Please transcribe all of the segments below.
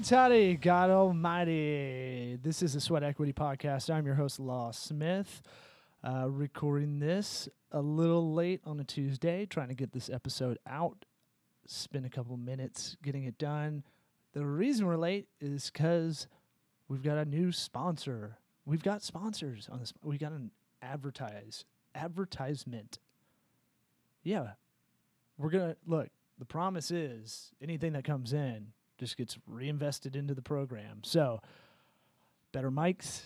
Toddy, God Almighty. This is the Sweat Equity Podcast. I'm your host, Law Smith. Recording this a little late on a Tuesday, trying to get this episode out. Spend a couple minutes getting it done. The reason we're late is because we've got a new sponsor. We've got sponsors on this. We got an advertisement. Yeah. We're going to, look, the promise is anything that comes in just gets reinvested into the program. So, better mics.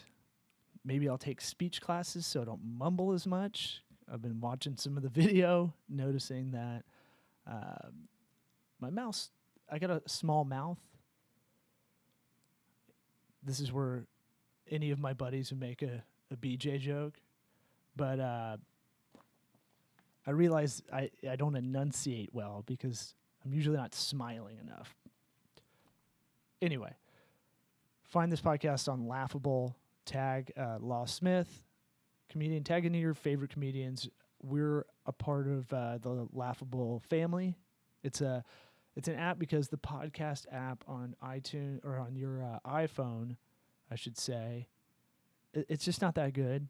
Maybe I'll take speech classes so I don't mumble as much. I've been watching some of the video, noticing that my mouth, I got a small mouth. This is where any of my buddies would make a BJ joke. But I realize I don't enunciate well because I'm usually not smiling enough. Anyway, find this podcast on Laughable. Tag Law Smith, comedian. Tag any of your favorite comedians. We're a part of the Laughable family. It's an app because the podcast app on iTunes or on your iPhone, I should say, it's just not that good.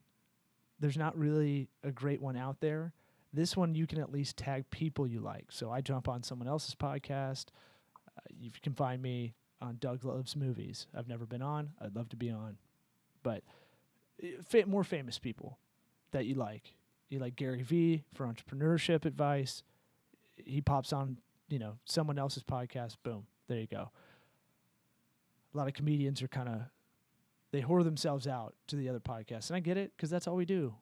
There's not really a great one out there. This one you can at least tag people you like. So I jump on someone else's podcast. You can find me on Doug Loves Movies. I've never been on. I'd love to be on. But more famous people that you like. You like Gary Vee for entrepreneurship advice. He pops on, someone else's podcast. Boom. There you go. A lot of comedians are they whore themselves out to the other podcasts. And I get it because that's all we do.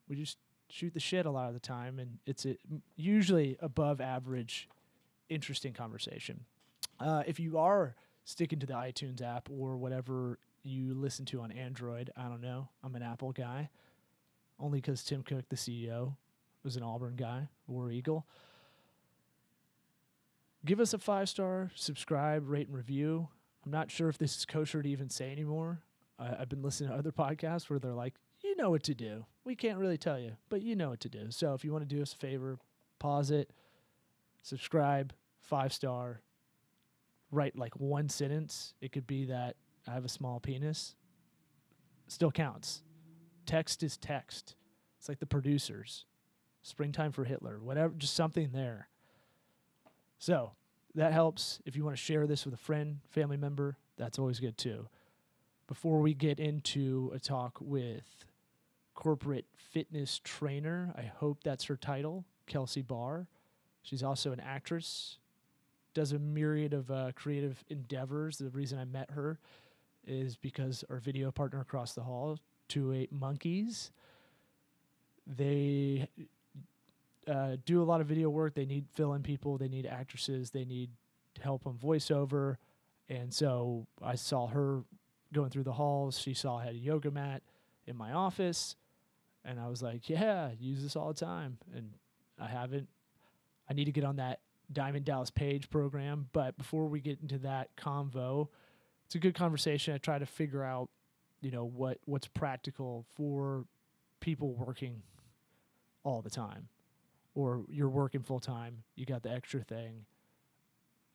We just shoot the shit a lot of the time. And it's usually above average, interesting conversation. If you are sticking to the iTunes app or whatever you listen to on Android, I don't know. I'm an Apple guy. Only because Tim Cook, the CEO, was an Auburn guy, War Eagle. Give us a 5-star, subscribe, rate, and review. I'm not sure if this is kosher to even say anymore. I've been listening to other podcasts where they're like, you know what to do. We can't really tell you, but you know what to do. So if you want to do us a favor, pause it, subscribe, 5-star, write like one sentence. It could be that I have a small penis. Still counts. Text is text. It's like the producers. Springtime for Hitler. Whatever, just something there. So that helps. If you want to share this with a friend, family member, that's always good too. Before we get into a talk with corporate fitness trainer, I hope that's her title, Kelsey Bahr. She's also an actress. Does a myriad of creative endeavors. The reason I met her is because our video partner across the hall, 28 Monkeys, they do a lot of video work. They need fill-in people. They need actresses. They need help on voiceover. And so I saw her going through the halls. She saw I had a yoga mat in my office. And I was like, yeah, use this all the time. And I haven't. I need to get on that Diamond Dallas Page program. But before we get into that convo, it's a good conversation. I try to figure out, what's practical for people working all the time. Or you're working full time, you got the extra thing,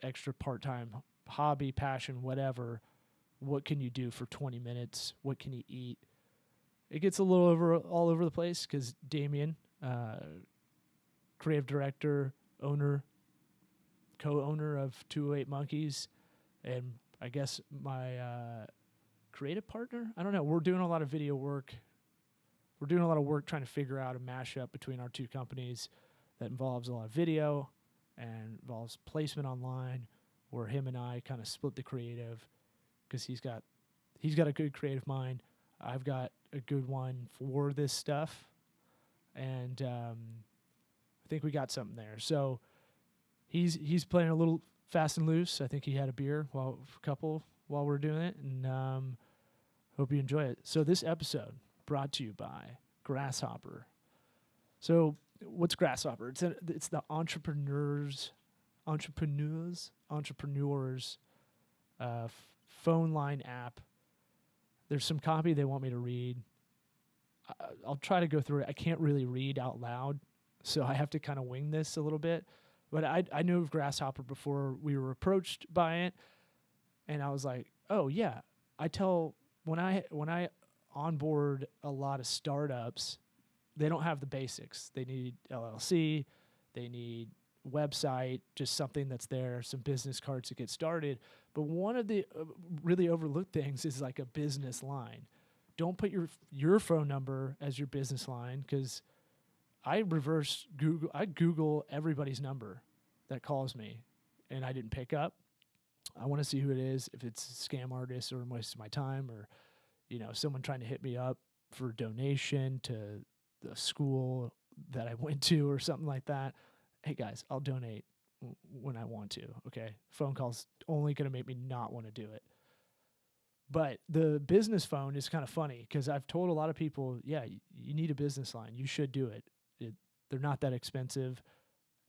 extra part-time hobby, passion, whatever. What can you do for 20 minutes? What can you eat? It gets a little all over the place because Damian, creative director, owner, co-owner of 208 Monkeys, and I guess my creative partner. I don't know. We're doing a lot of video work. We're doing a lot of work trying to figure out a mashup between our two companies that involves a lot of video and involves placement online, where him and I kind of split the creative because he's got a good creative mind. I've got a good one for this stuff, and I think we got something there. So he's playing a little fast and loose. I think he had a beer while we're doing it, and hope you enjoy it. So this episode brought to you by Grasshopper. So what's Grasshopper? It's the entrepreneurs phone line app. There's some copy they want me to read. I'll try to go through it. I can't really read out loud, so I have to kind of wing this a little bit. But I knew of Grasshopper before we were approached by it, and I was like, oh yeah. When I onboard a lot of startups, they don't have the basics. They need LLC, they need website, just something that's there, some business cards to get started. But one of the really overlooked things is like a business line. Don't put your phone number as your business line, because I Google everybody's number that calls me, and I didn't pick up. I want to see who it is, if it's a scam artist or wasting my time, or someone trying to hit me up for a donation to the school that I went to or something like that. Hey guys, I'll donate when I want to. Okay, phone calls only going to make me not want to do it. But the business phone is kind of funny, because I've told a lot of people, yeah, you need a business line. You should do it. They're not that expensive.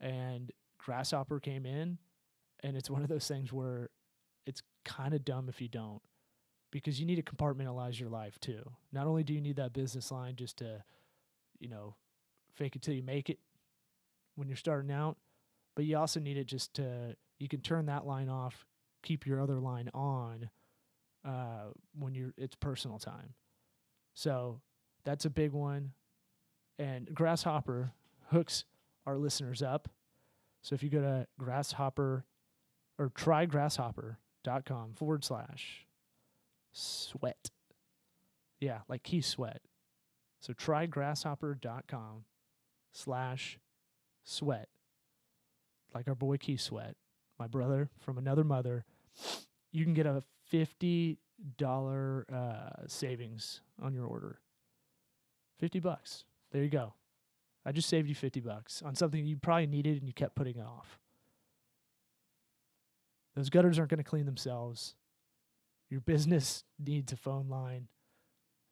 And Grasshopper came in, and it's one of those things where it's kind of dumb if you don't, because you need to compartmentalize your life too. Not only do you need that business line just to, fake it till you make it when you're starting out, but you also need it just to, you can turn that line off, keep your other line on when it's personal time. So that's a big one. And Grasshopper hooks our listeners up. So if you go to Grasshopper or trygrasshopper.com/sweat. Yeah, like key sweat. So trygrasshopper.com/sweat. Like our boy Key Sweat, my brother from another mother. You can get a $50 savings on your order. $50. There you go. I just saved you $50 on something you probably needed and you kept putting it off. Those gutters aren't going to clean themselves. Your business needs a phone line.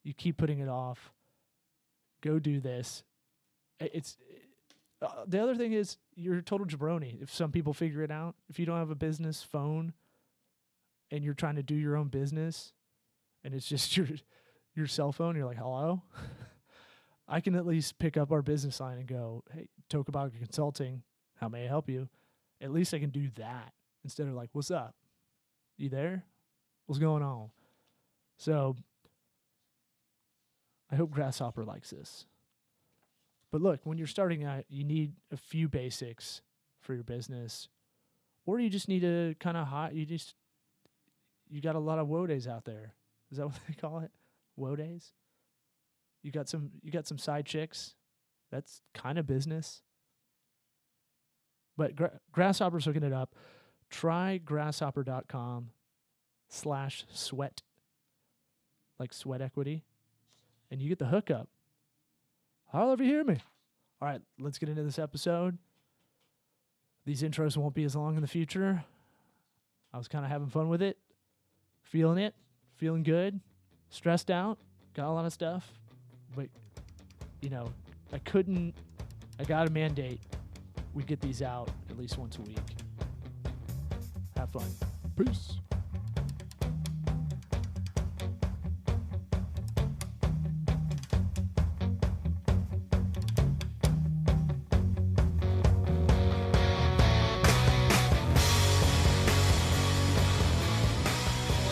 You keep putting it off. Go do this. The other thing is, you're a total jabroni if some people figure it out. If you don't have a business phone and you're trying to do your own business and it's just your cell phone, you're like, hello? I can at least pick up our business line and go, hey, Tokabaga Consulting, how may I help you? At least I can do that instead of like, what's up? You there? What's going on? So I hope Grasshopper likes this. But look, when you're starting out, you need a few basics for your business, or you just need to kind of you got a lot of woe days out there. Is that what they call it? Woe days? You got some side chicks. That's kind of business. But Grasshopper's hooking it up. Try grasshopper.com/sweat, like sweat equity, and you get the hookup. However you hear me. All right, let's get into this episode. These intros won't be as long in the future. I was kind of having fun with it, feeling good, stressed out, got a lot of stuff. But, I got a mandate. We get these out at least once a week. Have fun. Peace.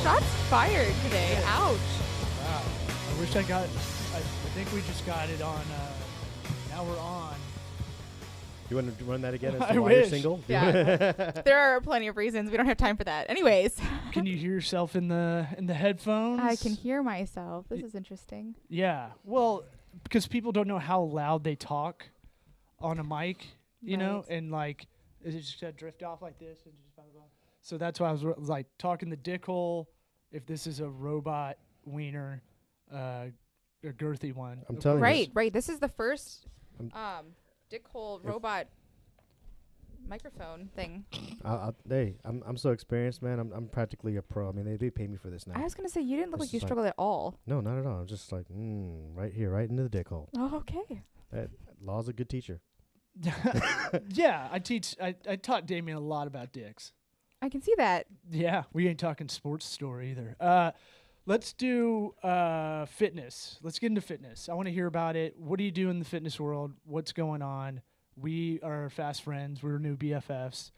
Shots fired today. Ouch. Wow. I wish I think we just got it on. Now we're on. You want to run that again? I why wish. you're single? Yeah. There are plenty of reasons. We don't have time for that. Anyways. Can you hear yourself in the headphones? I can hear myself. This is interesting. Yeah. Well, because people don't know how loud they talk on a mic, you know, and like is it just gonna drift off like this and just blah, blah, blah. So that's why I was like talking the dick hole. If this is a robot wiener, a girthy one. I'm telling you. Right. This is the first dick hole robot microphone thing. I'm so experienced, man. I'm practically a pro. I mean, they pay me for this now. I was gonna say you didn't look This like you is like- struggled at all. No, not at all. I'm just like, right here, right into the dick hole. Oh, okay. Law's a good teacher. Yeah, I taught Damian a lot about dicks. I can see that. Yeah, we ain't talking sports story either. Let's do fitness. Let's get into fitness. I want to hear about it. What do you do in the fitness world? What's going on? We are fast friends. We're new BFFs.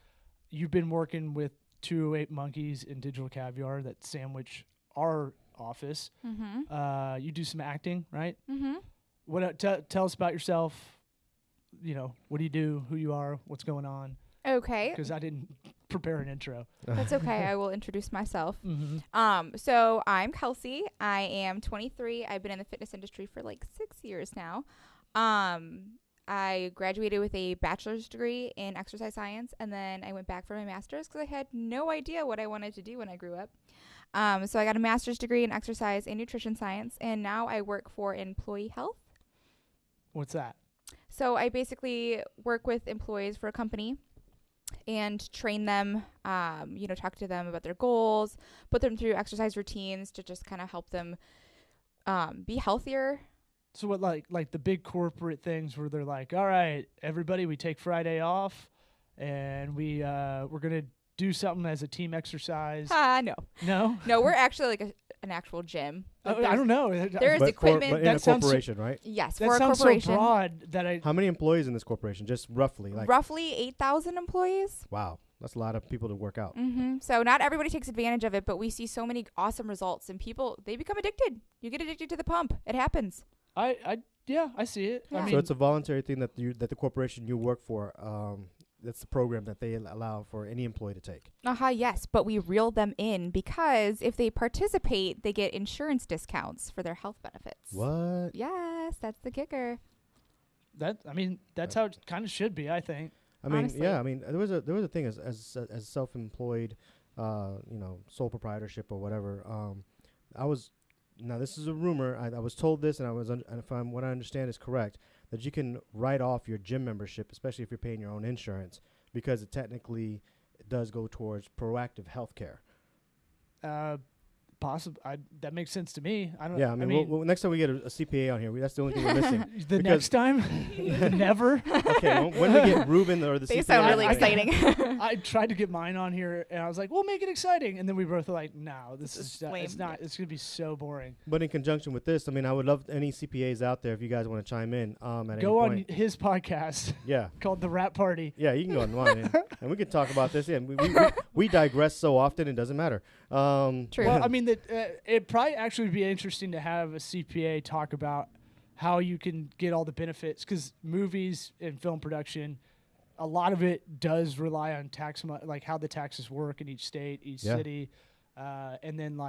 You've been working with 208 Monkeys and Digital Caviar that sandwich our office. Mm-hmm. You do some acting, right? Mm-hmm. What? Tell us about yourself. What do you do? Who you are? What's going on? Okay. Because I didn't prepare an intro. That's okay. I will introduce myself. Mm-hmm. So I'm Kelsey. I am 23. I've been in the fitness industry for like 6 years now. I graduated with a bachelor's degree in exercise science, and then I went back for my master's because I had no idea what I wanted to do when I grew up. So I got a master's degree in exercise and nutrition science, and now I work for Employee Health. What's that? So I basically work with employees for a company and train them, talk to them about their goals, put them through exercise routines to just kind of help them be healthier. So what, like the big corporate things where they're like, all right, everybody, we take Friday off and we're going to do something as a team exercise. No. No? No, we're actually like an actual gym. Like I don't know. There's equipment. But in That a sounds corporation, right? Yes, That for a sounds so corporation. broad that I... How many employees in this corporation? Just roughly. Roughly 8,000 employees. Wow. That's a lot of people to work out. Mm-hmm. So not everybody takes advantage of it, but we see so many awesome results, and people, they become addicted. You get addicted to the pump. It happens. I see it. Yeah. I mean, So it's a voluntary thing that the corporation you work for, that's the program that they allow for any employee to take. Yes, but we reel them in because if they participate, they get insurance discounts for their health benefits. What? Yes, that's the kicker. that's how it kind of should be, I think. I mean, Honestly. yeah. I mean, there was a thing as self-employed, sole proprietorship or whatever. Now this is a rumor. I was told this, and what I understand is correct, that you can write off your gym membership, especially if you're paying your own insurance, because it technically does go towards proactive health care. Possible. That makes sense to me. I don't. Yeah, I mean, well, next time we get a CPA on here, that's the only thing we're missing. The next time, never. Okay, when we get Ruben or the They CPA, sound really I- exciting. I tried to get mine on here, and I was like, "We'll make it exciting," and then we both were like, "No, this is lame. it's not. It's gonna be so boring." But in conjunction with this, I mean, I would love any CPAs out there if you guys want to chime in. At Go any on point. his podcast Yeah. called The Rap Party. Yeah, you can go online and we can talk about this. Yeah, we digress so often it doesn't matter. True. Well, I mean, it probably actually would be interesting to have a CPA talk about how you can get all the benefits, because movies and film production, a lot of it does rely on like how the taxes work in each state, each city, and then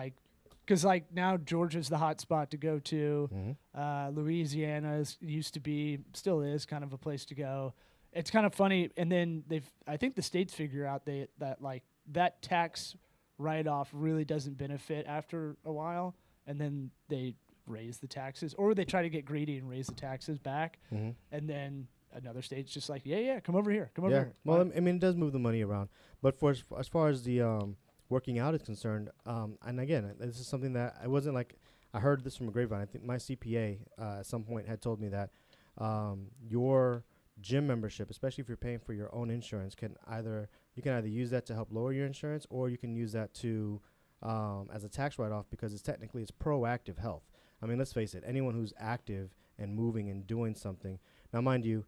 because now Georgia's the hot spot to go to. Mm-hmm. Louisiana used to be, still is, kind of a place to go. It's kind of funny, and then I think the states figure out that tax write-off really doesn't benefit after a while, and then they raise the taxes, or they try to get greedy and raise the taxes back, and then another state's just like, yeah, come over here. Well, I mean, it does move the money around, but as far as the working out is concerned, and again, this is something that I wasn't like, I heard this from a grapevine. I think my CPA at some point had told me that your gym membership, especially if you're paying for your own insurance, you can either use that to help lower your insurance, or you can use that to as a tax write-off, because it's proactive health. I mean, let's face it, anyone who's active and moving and doing something. Now, mind you,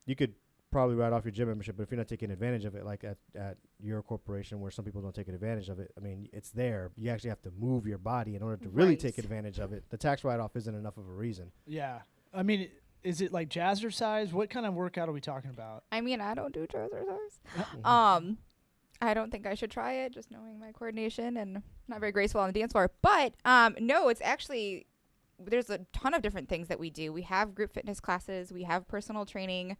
you could probably write off your gym membership, but if you're not taking advantage of it, like at your corporation where some people don't take advantage of it, I mean, it's there. You actually have to move your body in order to really take advantage of it. The tax write-off isn't enough of a reason. Yeah. I mean, is it like jazzercise? What kind of workout are we talking about? I mean, I don't do jazzercise. I don't think I should try it, just knowing my coordination and not very graceful on the dance floor. But no, it's actually, there's a ton of different things that we do. We have group fitness classes. We have personal training.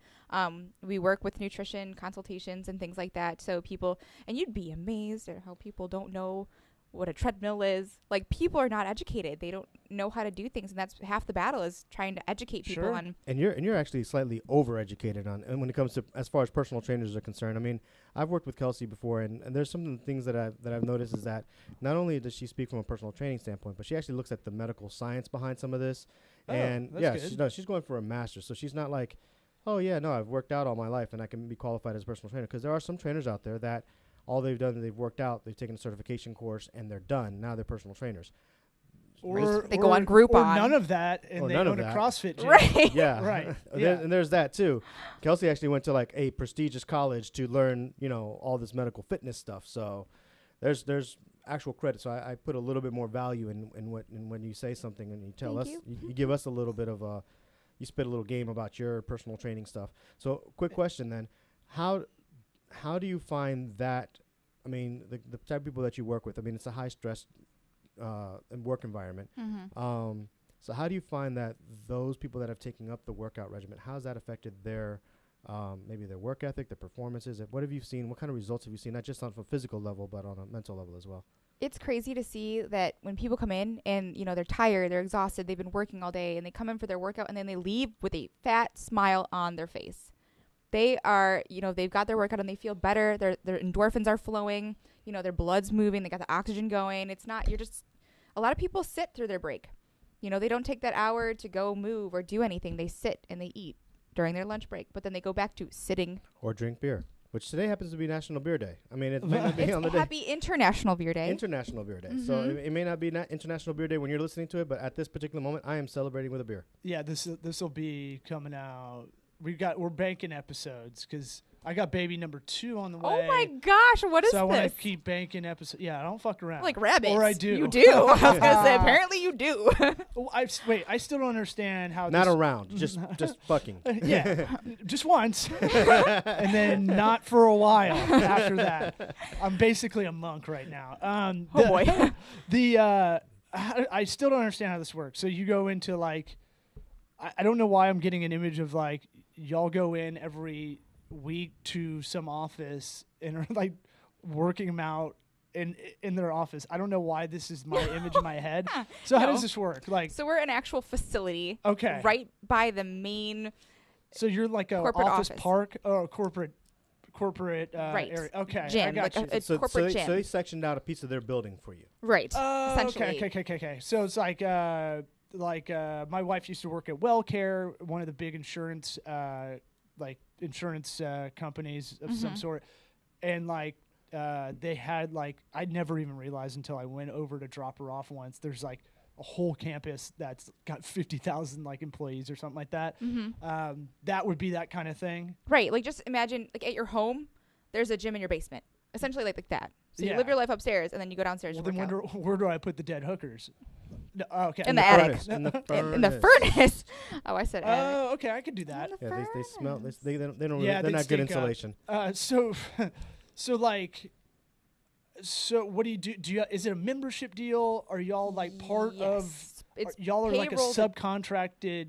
We work with nutrition consultations and things like that. So people, and you'd be amazed at how people don't know what a treadmill is. Like, people are not educated. They don't know how to do things, and that's half the battle, is trying to educate people on. And you're actually slightly overeducated on, and when it comes to as far as personal trainers are concerned. I mean, I've worked with Kelsey before, and there's some things that I've noticed is that not only does she speak from a personal training standpoint, but she actually looks at the medical science behind some of this. And she's going for a master's, so she's not like, oh yeah, no, I've worked out all my life and I can be qualified as a personal trainer, because there are some trainers out there that all they've done is they've worked out, they've taken a certification course, and they're done. Now they're personal trainers. Or they go on Groupon. Or none of that, and Or they none own of a that. CrossFit gym. Right. Yeah. Right. And there's that too. Kelsey actually went to like a prestigious college to learn, all this medical fitness stuff. So there's actual credit. So I put a little bit more value in when you say something and you tell Thank us, you. you give us a little bit of you spit a little game about your personal training stuff. So quick question then, how do you find that? I mean, the type of people that you work with. I mean, it's a high stress work environment. Mm-hmm. So how do you find that those people that have taken up the workout regimen, how has that affected their maybe their work ethic, their performances? What have you seen? What kind of results have you seen? Not just on a physical level, but on a mental level as well. It's crazy to see that when people come in and, they're tired, they're exhausted, they've been working all day, and they come in for their workout and then they leave with a fat smile on their face. They are, they've got their workout and they feel better. Their endorphins are flowing. Their blood's moving. They got the oxygen going. It's not, a lot of people sit through their break. They don't take that hour to go move or do anything. They sit and they eat during their lunch break, but then they go back to sitting. Or drink beer, which today happens to be National Beer Day. I mean, it might not be on the It's day. Happy International Beer Day. International Beer Day. Mm-hmm. So it may not be International Beer Day when you're listening to it, but at this particular moment, I am celebrating with a beer. Yeah, this will be coming out. We're banking episodes because I got baby number 2 on the way. Oh my gosh, what is so I want to this? keep banking episodes. Yeah, I don't fuck around. Like rabbits. Or I do. You do. I was going to say, apparently you do. Oh, I still don't understand how. Not this, around, just fucking. Yeah, just once, and then not for a while after that. I'm basically a monk right now. Oh boy. I still don't understand how this works. So you go into like, I don't know why I'm getting an image of like y'all go in every week to some office and are like working them out in their office. I don't know why this is my image in my head. So how does this work? Like, So we're an actual facility. Okay. Right by the main. so you're like a Corporate office office. park or a corporate Right. area. Okay, Gym, I got like you. a corporate gym. So they sectioned out a piece of their building for you. Right. Oh, essentially. okay. So it's like my wife used to work at WellCare, one of the big insurance companies of some sort, and they had I'd never even realized until I went over to drop her off once. There's like a whole campus that's got 50,000 employees or something like that. Mm-hmm. That would be that kind of thing. Right. Like just imagine at your home, there's a gym in your basement. Essentially like that. So you Yeah. live your life upstairs and then you go downstairs Well, to then work out. where do I put the dead hookers? No, okay. In the attic. Furnace, in the In the furnace. furnace. Oh, I said attic. Oh, okay, I could do that. In the Yeah, they smell. furnace. They don't. Yeah, They're they'd not good stink up. insulation. So what do you do? Is it a membership deal? Are y'all part of? Yes. It's Y'all are like a payroll- subcontracted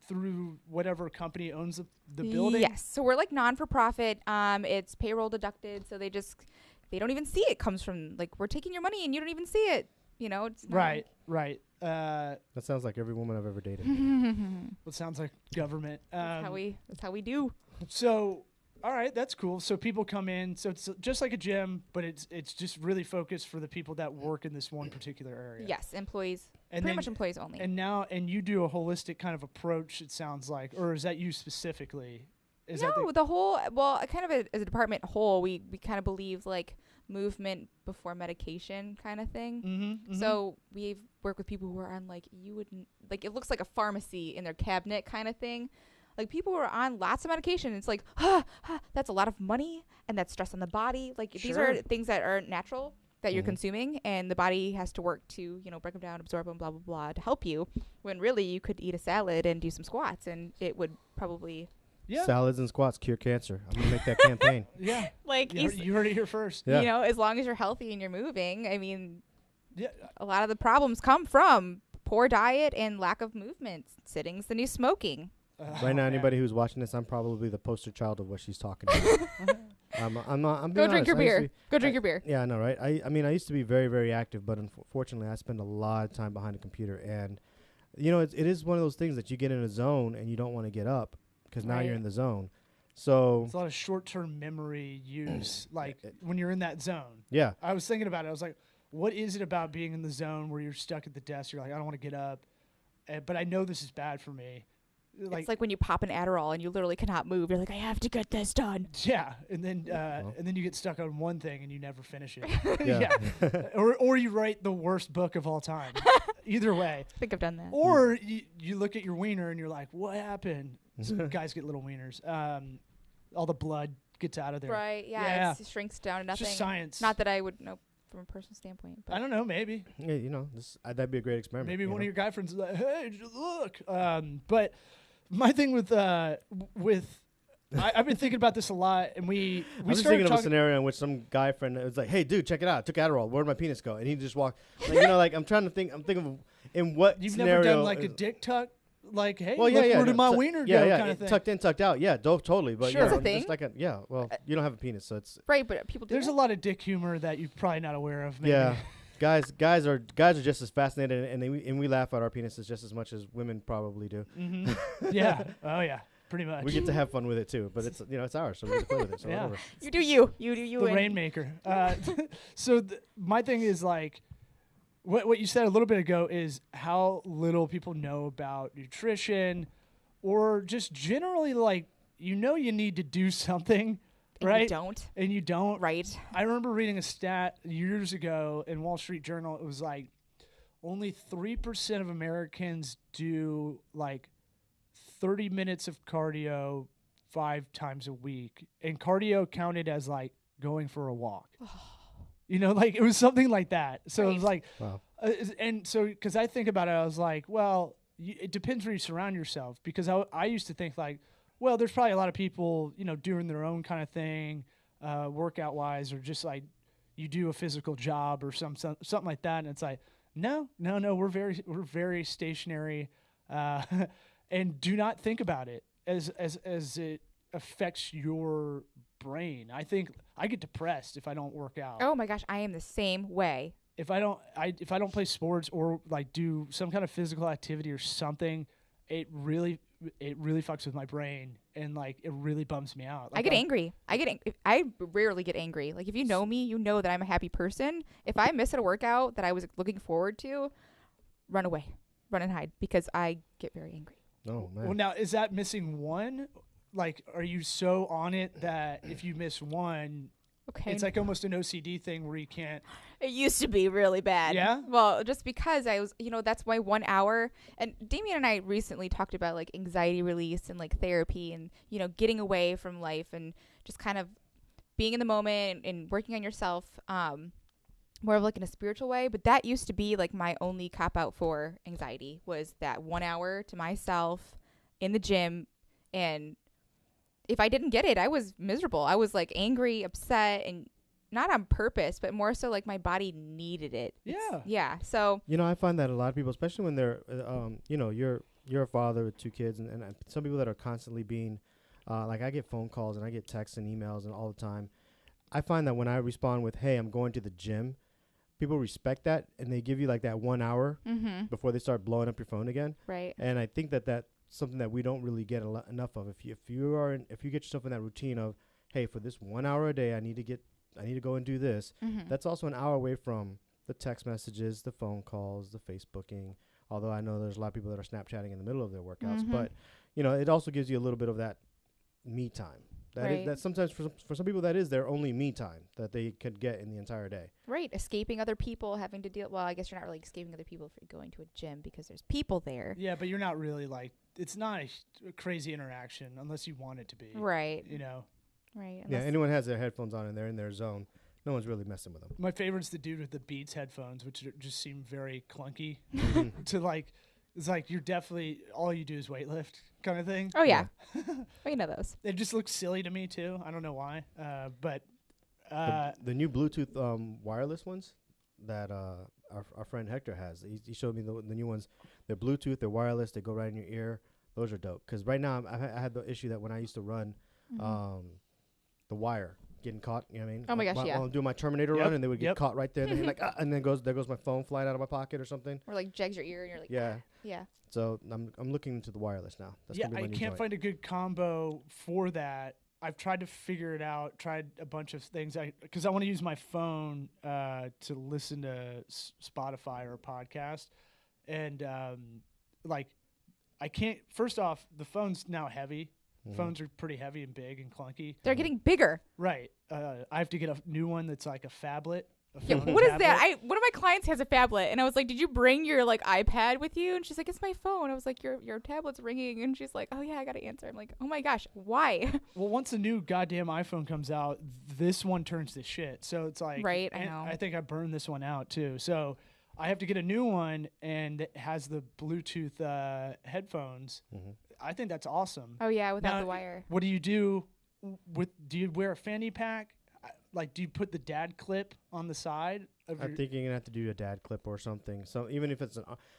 through whatever company owns the building. Yes. So we're like non-for-profit. It's payroll deducted. So they don't even see it comes from we're taking your money and you don't even see it. It's not Right. That sounds like every woman I've ever dated. It sounds like government. That's how we do. So, all right, that's cool. So people come in. So it's just like a gym, but it's just really focused for the people that work in this one particular area. Yes, employees. And Pretty then- much employees only. And you do a holistic kind of approach. It sounds like, or is that you specifically? Is no, that the whole kind of as a department whole, we kind of believe movement before medication kind of thing. Mm-hmm. So we work with people who are on you wouldn't it looks like a pharmacy in their cabinet kind of thing. People who are on lots of medication. It's that's a lot of money and that's stress on the body. These are things that are natural that you're consuming, and the body has to work to break them down, absorb them, blah blah blah, to help you. When really you could eat a salad and do some squats, and it would probably. Yeah. Salads and squats cure cancer. I'm gonna make that campaign. Yeah. You You heard it here first. Yeah. as long as you're healthy and you're moving, I mean, Yeah. a lot of the problems come from poor diet and lack of movement. Sitting's the new smoking. Right now, anybody who's watching this, I'm probably the poster child of what she's talking about. I'm not. I'm being Go drink honest. your I used to beer. be- Go drink your beer. Yeah, I know, right? I mean, I used to be very, very active, but unfortunately, I spend a lot of time behind a computer, and it is one of those things that you get in a zone and you don't want to get up because now Right. you're in the zone. So It's a lot of short-term memory use, when you're in that zone. yeah, I was thinking about it. I was like, what is it about being in the zone where you're stuck at the desk? You're like, I don't want to get up, but I know this is bad for me. It's like when you pop an Adderall and you literally cannot move. You're like, I have to get this done. Yeah, and then you get stuck on one thing and you never finish it. Yeah. or you write the worst book of all time. Either way. I think I've done that. Or you look at your wiener and you're like, what happened? Some guys get little wieners. All the blood gets out of there. Right, yeah. It shrinks down to nothing. It's just science. Not that I would know from a personal standpoint. But I don't know, maybe. Yeah, you know, that'd be a great experiment. Maybe one of your guy friends is like, hey, look. But my thing with I've been thinking about this a lot, and we I'm just thinking of a scenario in which some guy friend was like, hey, dude, check it out. I took Adderall. Where'd my penis go? And he just walked. Like, you know, like, I'm thinking of in what You've scenario. Never done like a dick tuck? Like, hey, well, where did my wiener go kind of thing? Tucked in, tucked out. Yeah, totally. But sure. you know, That's a thing. just like you don't have a penis, so it's... Right, but people do. There's a lot of dick humor that you're probably not aware of, maybe. Yeah. Guys are just as fascinated, and we laugh at our penises just as much as women probably do. Mm-hmm. Yeah. Oh, yeah. Pretty much. We get to have fun with it, too. But it's it's ours, so we get to play with it. So yeah. whatever. You do you. You do you. The Rainmaker. So my thing is, like, what you said a little bit ago is how little people know about nutrition or just generally, like, you need to do something, and right? And you don't. Right. I remember reading a stat years ago in Wall Street Journal. It was like only 3% of Americans do, like, 30 minutes of cardio 5 times a week. And cardio counted as, like, going for a walk. Like, it was something like that. So right. it was like, wow. And so, because I think about it, I was like, well, it depends where you surround yourself. Because I used to think, like, well, there's probably a lot of people, doing their own kind of thing, workout wise, or just like you do a physical job or something like that. And it's like, no, we're very stationary, and do not think about it as it affects your brain. I think I get depressed if I don't work out. Oh my gosh, I am the same way. If I don't play sports or like do some kind of physical activity or something, it really fucks with my brain, and like it really bums me out. Like, I get angry. I rarely get angry. Like, if you know me, you know that I'm a happy person. If I miss a workout that I was looking forward to, run away, run and hide, because I get very angry. Oh man. Well, now, is that missing one? Like, are you so on it that if you miss one, okay, it's like almost an OCD thing where you can't? It used to be really bad. Yeah? Well, just because I was, that's my 1 hour. And Damian and I recently talked about, like, anxiety release and, like, therapy and, getting away from life and just kind of being in the moment and working on yourself, more of, like, in a spiritual way. But that used to be, like, my only cop-out for anxiety, was that 1 hour to myself in the gym. And if I didn't get it, I was miserable. I was, like, angry, upset, and not on purpose, but more so like my body needed it. Yeah. So I find that a lot of people, especially when they're, you're a father with 2 kids, and some people that are constantly being, like, I get phone calls and I get texts and emails and all the time. I find that when I respond with, "Hey, I'm going to the gym," people respect that, and they give you like that 1 hour before they start blowing up your phone again. Right. And I think that's something that we don't really get enough of. If you get yourself in that routine of, hey, for this 1 hour a day, I need to go and do this. That's also an hour away from the text messages, the phone calls, the Facebooking. Although I know there's a lot of people that are Snapchatting in the middle of their workouts, but it also gives you a little bit of that me time. That sometimes for some people that is their only me time that they could get in the entire day. Right, escaping other people, having to deal. Well, I guess you're not really escaping other people if you're going to a gym because there's people there. Yeah, but you're not really like, it's not a crazy interaction unless you want it to be. Right. Right. Yeah, anyone has their headphones on and they're in their zone, no one's really messing with them. My favorite's the dude with the Beats headphones, which just seem very clunky to like. It's like you're definitely all you do is weightlift kind of thing. Oh yeah, we know those. It just looks silly to me too. I don't know why, but the new Bluetooth wireless ones that our friend Hector has. He showed me the new ones. They're Bluetooth. They're wireless. They go right in your ear. Those are dope. Because right now I had the issue that when I used to run, the wire getting caught. You know what I mean? Oh my gosh, While I'm doing my Terminator run, and they would get caught right there. And like, and then there goes my phone flying out of my pocket or something. Or like jags your ear, and you're like, yeah. So I'm looking into the wireless now. That's gonna be my new can't joint. find a good combo for that. I've tried to figure it out. Tried a bunch of things. Because I want to use my phone to listen to Spotify or a podcast, and like I can't. First off, the phone's now heavy. Mhm. Phones are pretty heavy and big and clunky. They're getting bigger. Right. I have to get a new one that's like a phablet. Yeah, what is that? One of my clients has a phablet, and I was like, "Did you bring your like iPad with you?" And she's like, "It's my phone." I was like, "Your tablet's ringing," and she's like, "Oh yeah, I gotta answer." I'm like, "Oh my gosh, why?" Well, once a new goddamn iPhone comes out, this one turns to shit. So it's like, Right, I and know. I think I burned this one out too. So I have to get a new one, and it has the Bluetooth headphones. Mhm. I think that's awesome. Oh yeah, without Now, the wire. What do you do do you wear a fanny pack? Like, do you put the dad clip on the side of I your? think you're gonna have to do a dad clip or something. So even if it's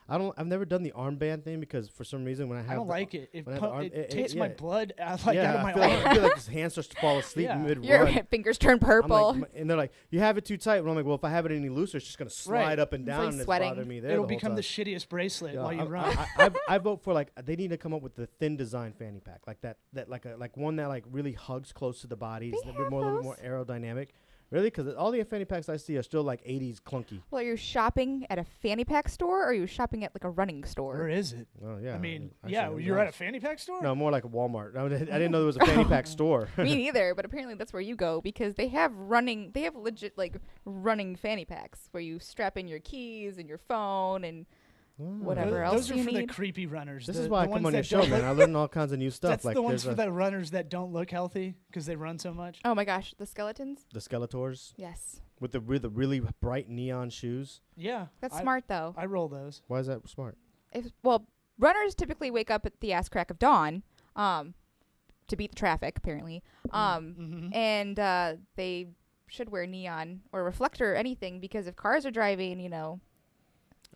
I've never done the armband thing because for some reason when I have I don't the, like it. It, when I have the arm- it takes my yeah. blood out of yeah, my I feel like, arm. I feel like his hand starts to fall asleep Yeah. mid Your run. fingers turn purple. And they're like, you have it too tight. And I'm like, well, if I have it any looser, it's just gonna slide Right. up and It's down like and it's sweating. bothering me there. It'll the whole become the time. shittiest bracelet Yeah, while you I- run. I vote for like they need to come up with the thin design fanny pack like that like one that like really hugs close to the body. It's They a little have bit more aerodynamic. Really, because all the fanny packs I see are still like 80s clunky. Well, are you shopping at a fanny pack store, or are you shopping at like a running Where store? is it? Oh yeah. I mean, actually, yeah, I'm you're at a honest. fanny pack store. No, more like a Walmart. I didn't know there was a fanny pack store. Me neither, but apparently that's where you go because they have legit like running fanny packs where you strap in your keys and your phone and whatever else Those are you for the need. creepy runners. This the- is why the I come ones on your that show, don't man. look- I learn all kinds of new stuff. That's like the ones there's for the runners that don't look healthy because they run so much. Oh my gosh, the skeletons? the Skeletors Yes. with the really bright neon shoes. Yeah, That's I- smart though. I roll those. Why is that smart? Well, runners typically wake up at the ass crack of dawn, to beat the traffic apparently. Mhm. And they should wear neon or reflector or anything because if cars are driving,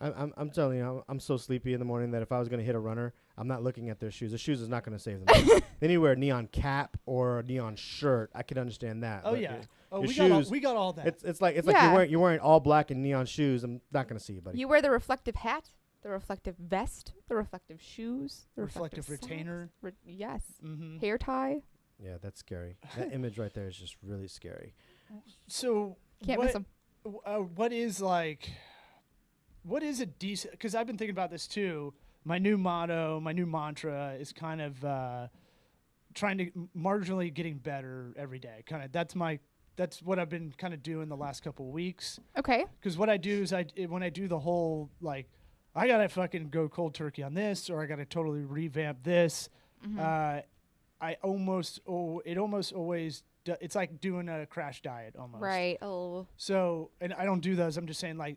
I'm telling you, I'm so sleepy in the morning that if I was gonna hit a runner, I'm not looking at their shoes. The shoes is not gonna save them. They need to wear a neon cap or a neon shirt. I can understand that. Oh but yeah. Oh, your we got all that. It's like Yeah. you're wearing all black and neon shoes. I'm not gonna see you, buddy. you wear the reflective hat, the reflective vest, the reflective shoes, the Reflective socks. retainer. Yes. Mm-hmm. Hair tie. Yeah, that's scary. That image right there is just really scary. So Can't miss them. what is a decent? Because I've been thinking about this too. My new motto, my new mantra is kind of trying to marginally getting better every day. Kind of that's what I've been kind of doing the last couple of weeks. Okay. Because what I do is when I do the whole like, I gotta fucking go cold turkey on this, or I gotta totally revamp this. Mhm. It almost always it's like doing a crash diet almost. Right. Oh. So, and I don't do those. I'm just saying like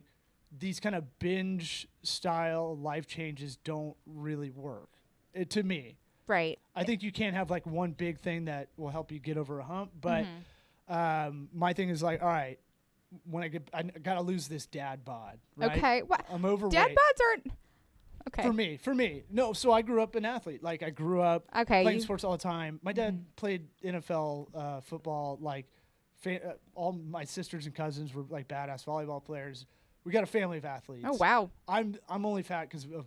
these kind of binge style life changes don't really work to me. Right. I think you can't have like one big thing that will help you get over a hump. But my thing is like, all right, I gotta lose this dad bod. Right? Okay. What? I'm overweight. Dad bods aren't. Okay. For me. No, so I grew up an athlete. Like I grew up Okay. playing sports all the time. My dad Mhm. played NFL football. Like all my sisters and cousins were like badass volleyball players. We got a family of athletes. Oh wow. I'm only fat because of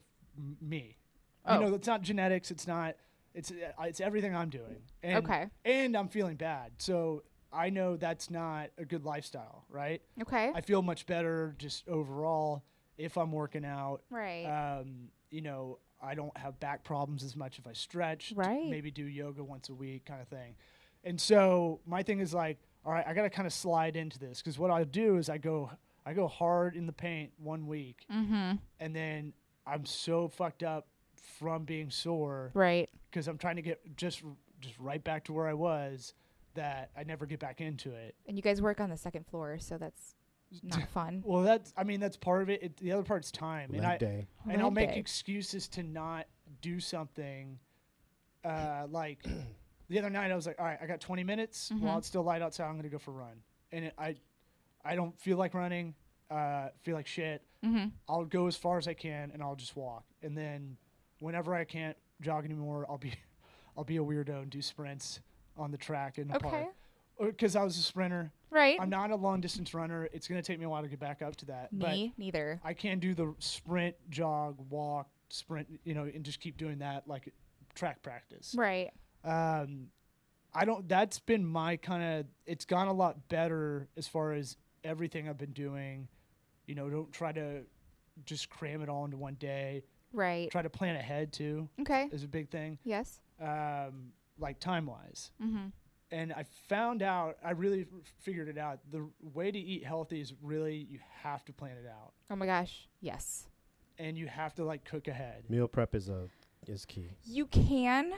me. Oh. You know, it's not genetics. It's not. It's everything I'm doing. And, Okay. And I'm feeling bad. So I know that's not a good lifestyle, right? Okay. I feel much better just overall if I'm working out. Right. You know, I don't have back problems as much if I stretch. Right. Maybe do yoga once a week kind of thing. And so my thing is like, all right, I got to kind of slide into this because what I do is I go hard in the paint 1 week Mm-hmm. and then I'm so fucked up from being sore Right. because I'm trying to get just right back to where I was that I never get back into it. And you guys work on the second floor, so that's not fun. Well, that's part of it. The other part's time. Leg day. And I'll Leg make day. excuses to not do something. Like the other night, I was like, all right, I got 20 minutes. Mhm. While it's still light outside, I'm going to go for a run. And I don't feel like running, feel like shit. Mm-hmm. I'll go as far as I can, and I'll just walk. And then whenever I can't jog anymore, I'll be a weirdo and do sprints on the track in the Okay. park. Because I was a sprinter. Right. I'm not a long-distance runner. It's going to take me a while to get back up to that. Me neither. I can do the sprint, jog, walk, sprint, and just keep doing that like track practice. Right. That's been my kind of, it's gone a lot better as far as everything I've been doing. Don't try to just cram it all into one day. Right. Try to plan ahead too. Okay. Is a big thing. Yes. Like time-wise. Mm-hmm. And I found out, I really figured it out. The way to eat healthy is really, you have to plan it out. Oh my gosh. Yes. And you have to like cook ahead. Meal prep is key. You can,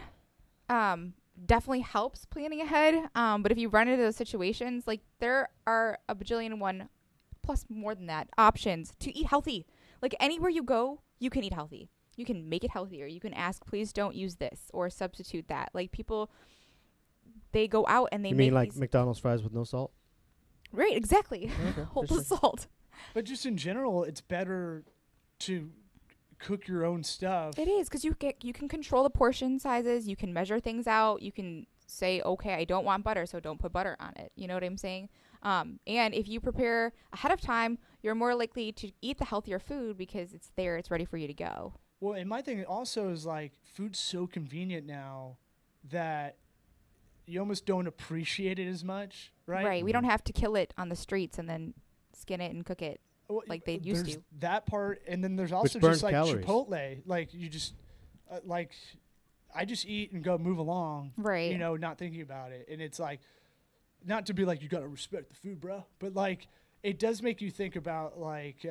definitely helps planning ahead. But if you run into those situations, like there are a bajillion and one, plus more than that, options to eat healthy. Like anywhere you go, you can eat healthy. You can make it healthier. You can ask, please don't use this or substitute that. Like people, they go out and they You make mean like these McDonald's fries with no salt? right, exactly. Okay, Hold the salt. But just in general, it's better to cook your own stuff. It is because you can control the portion sizes. You can measure things out. You can say, okay, I don't want butter, so don't put butter on it. You know what I'm saying? And if you prepare ahead of time, you're more likely to eat the healthier food because it's there, it's ready for you to go. Well, and my thing also is like food's so convenient now that you almost don't appreciate it as much, right? Right. We don't have to kill it on the streets and then skin it and cook it. Well, like they used there's to. that part, and then there's also burns just like calories. Chipotle. Like you just like I just eat and go move along, Right. You know, not thinking about it. And it's like not to be like you got to respect the food, bro, but like it does make you think about like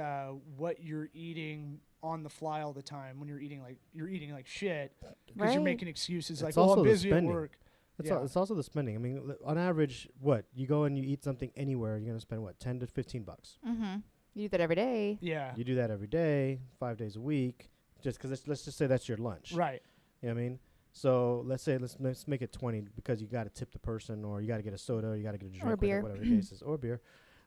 what you're eating on the fly all the time when you're eating like shit because you're Right. making excuses It's like, oh, also I'm the busy at spending. work. It's also the spending. I mean, on average, what you go and you eat something anywhere, you're gonna spend what, $10 to $15. Mm-hmm. You do that every day. Yeah. You do that every day, 5 days a week, just because let's just say that's your lunch. Right. You know what I mean? So let's make it 20 because you got to tip the person, or you got to get a soda, or you got to get a drink, Or beer. whatever the case is, or beer.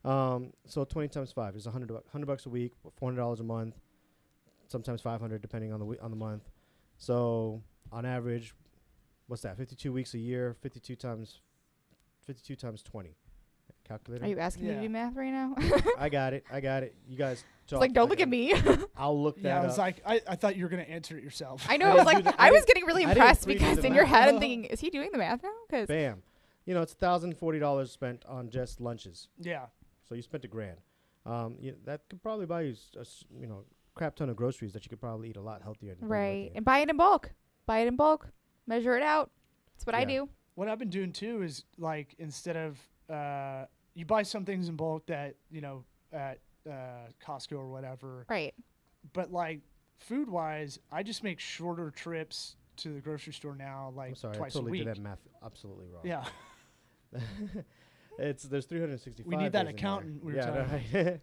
So 20 times 5 is $100 a week, $400 a month, sometimes 500 depending on the month. So on average, what's that? 52 weeks a year, 52 times 20. Calculator. Are you asking me to Yeah. do math right now? I got it. You guys It's talk. like, don't I look at got- me. I'll look that Yeah, I up. was like, I thought you were gonna answer it yourself. I know. I I was didn't like, do the- I was getting really I didn't impressed pre-do because the in your math. head, I'm thinking, is he doing the math now? Because Bam. You know, it's $1,040 spent on just lunches. Yeah. So you spent $1,000. That could probably buy you crap ton of groceries that you could probably eat a lot healthier. than right, working. and buy it in bulk. Measure it out. That's what I Yeah. do. What I've been doing too is like instead of you buy some things in bulk that at Costco or whatever, Right. but like food wise, I just make shorter trips to the grocery store now, like I'm sorry, I twice totally a week. did that math absolutely wrong. Yeah. There's 365. We need that days in accountant we there. were Yeah, talking no, right.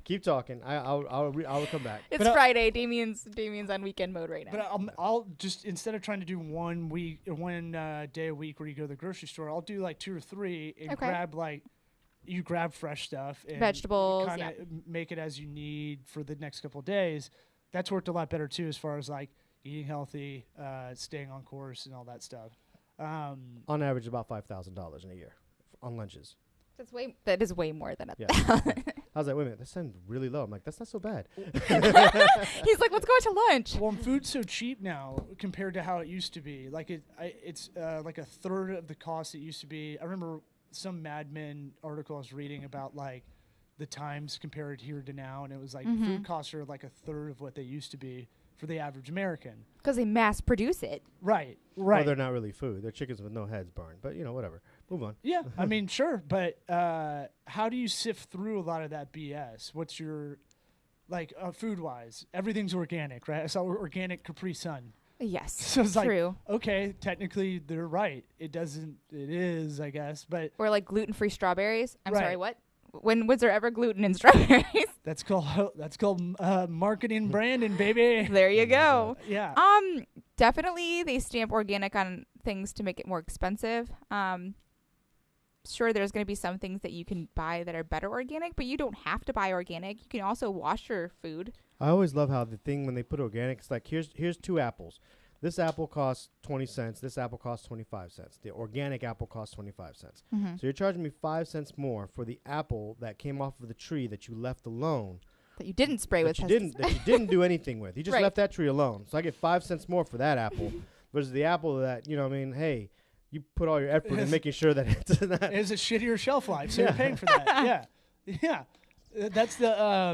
Keep talking. I'll come back. It's But, Friday. Damian's on weekend mode right now. But I'll just instead of trying to do one day a week where you go to the grocery store, I'll do like 2 or 3 and Okay. grab fresh stuff and Vegetables, kind of make it as you need for the next couple of days. That's worked a lot better too, as far as like eating healthy, staying on course, and all that stuff. On average, about $5,000 in a year on lunches. That is way more than a Yeah. I was like, wait a minute, that sounds really low. I'm like, that's not so bad. He's like, let's go out to lunch. Well, and food's so cheap now compared to how it used to be. Like it's like a third of the cost it used to be. I remember some Mad Men article I was reading about like the times compared here to now, and it was like food costs are like a third of what they used to be for the average American. Because they mass produce it. Right. Well, they're not really food. They're chickens with no heads burned. But, whatever. Move on. Yeah, I mean, sure, but how do you sift through a lot of that BS? What's your, like, food-wise? Everything's organic, right? I saw organic Capri Sun. Yes. So it's true. like, okay, technically they're right. It is, I guess, but Or like gluten-free strawberries. I'm Right. sorry, what? When was there ever gluten in strawberries? that's called marketing branding, baby. There you go. Yeah. Definitely they stamp organic on things to make it more expensive. Sure, there's going to be some things that you can buy that are better organic, but you don't have to buy organic. You can also wash your food. I always love how the thing when they put organic, it's like here's 2 apples. This apple costs 20 cents. This apple costs 25 cents. The organic apple costs 25 cents. Mm-hmm. So you're charging me 5 cents more for the apple that came off of the tree that you left alone. That you didn't spray with that you didn't do anything with. You just Right. left that tree alone. So I get 5 cents more for that apple versus the apple that, hey, you put all your effort in making sure that it's not. It has a shittier shelf life, so you're paying for that. Yeah. That's the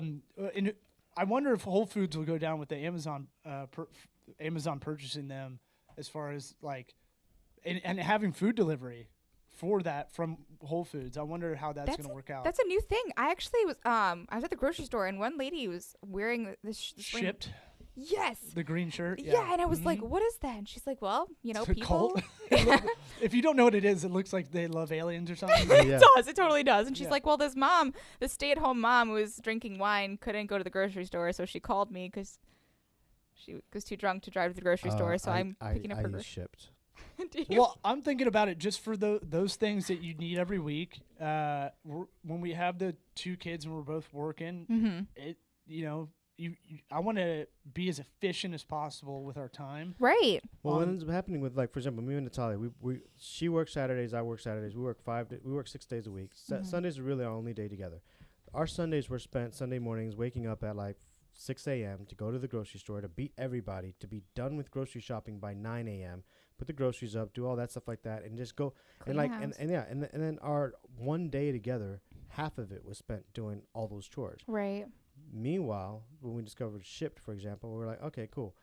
I wonder if Whole Foods will go down with the Amazon Amazon purchasing them as far as like and having food delivery for that from Whole Foods. I wonder how that's going to work out. That's a new thing. I actually was I was at the grocery store and one lady was wearing this shipped. Yes. The green shirt. Yeah, and I was like, "What is that?" And she's like, "Well, it's people." If you don't know what it is, it looks like they love aliens or something. It does. It totally does. And she's like, "Well, this stay-at-home mom who was drinking wine, couldn't go to the grocery store, so she called me because she was too drunk to drive to the grocery store. So I'm picking up her shipped. Well, I'm thinking about it just for those things that you need every week. When we have the 2 kids and we're both working, I want to be as efficient as possible with our time. Right. Well, what ends up happening with, like, for example, me and Natalia, she works Saturdays, I work Saturdays. We work 6 days a week. Sundays are really our only day together. Our Sundays were spent Sunday mornings waking up at like 6 a.m. to go to the grocery store to beat everybody, to be done with grocery shopping by 9 a.m., put the groceries up, do all that stuff like that, and just go. Clean and then our one day together, half of it was spent doing all those chores. Right. Meanwhile, when we discovered Shipped, for example, we were like, okay, cool.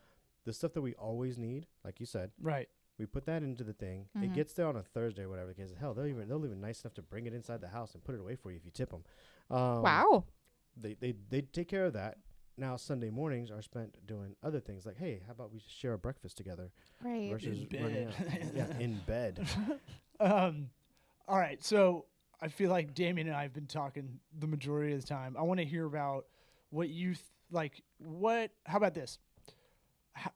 The stuff that we always need, like you said, right? We put that into the thing. It gets there on a Thursday or whatever the case. Hell, they'll even nice enough to bring it inside the house and put it away for you if you tip them. Wow. They take care of that. Now Sunday mornings are spent doing other things like, hey, how about we share a breakfast together? Right. Versus in bed. running out. Yeah, in bed. All right, so I feel like Damian and I have been talking the majority of the time. I want to hear about what you like. How about this?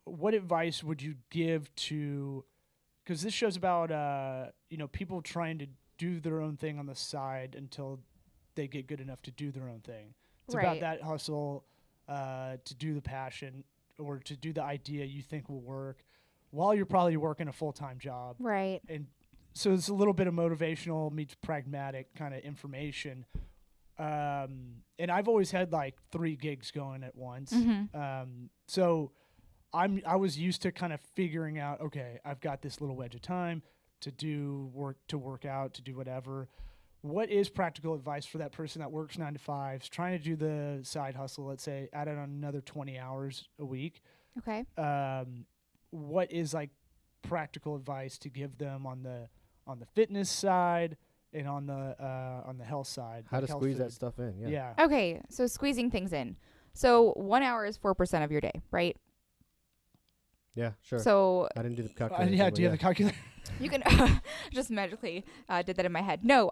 What advice would you give to? Because this show's about people trying to do their own thing on the side until they get good enough to do their own thing. It's about that hustle, to do the passion or to do the idea you think will work while you're probably working a full-time job. Right. And so it's a little bit of motivational meets pragmatic kind of information. And I've always had like 3 gigs going at once. So I was used to kind of figuring out, okay, I've got this little wedge of time to work out, to do whatever. What is practical advice for that person that works 9 to 5s, trying to do the side hustle, let's say, add on another 20 hours a week? Okay. What is like practical advice to give them on the fitness side and on the health side? How to squeeze that stuff in? Yeah. Okay, so squeezing things in. So 1 hour is 4% of your day, right? Yeah, sure. So I didn't do the calculation. Do you have the calculator? You can just magically did that in my head. No,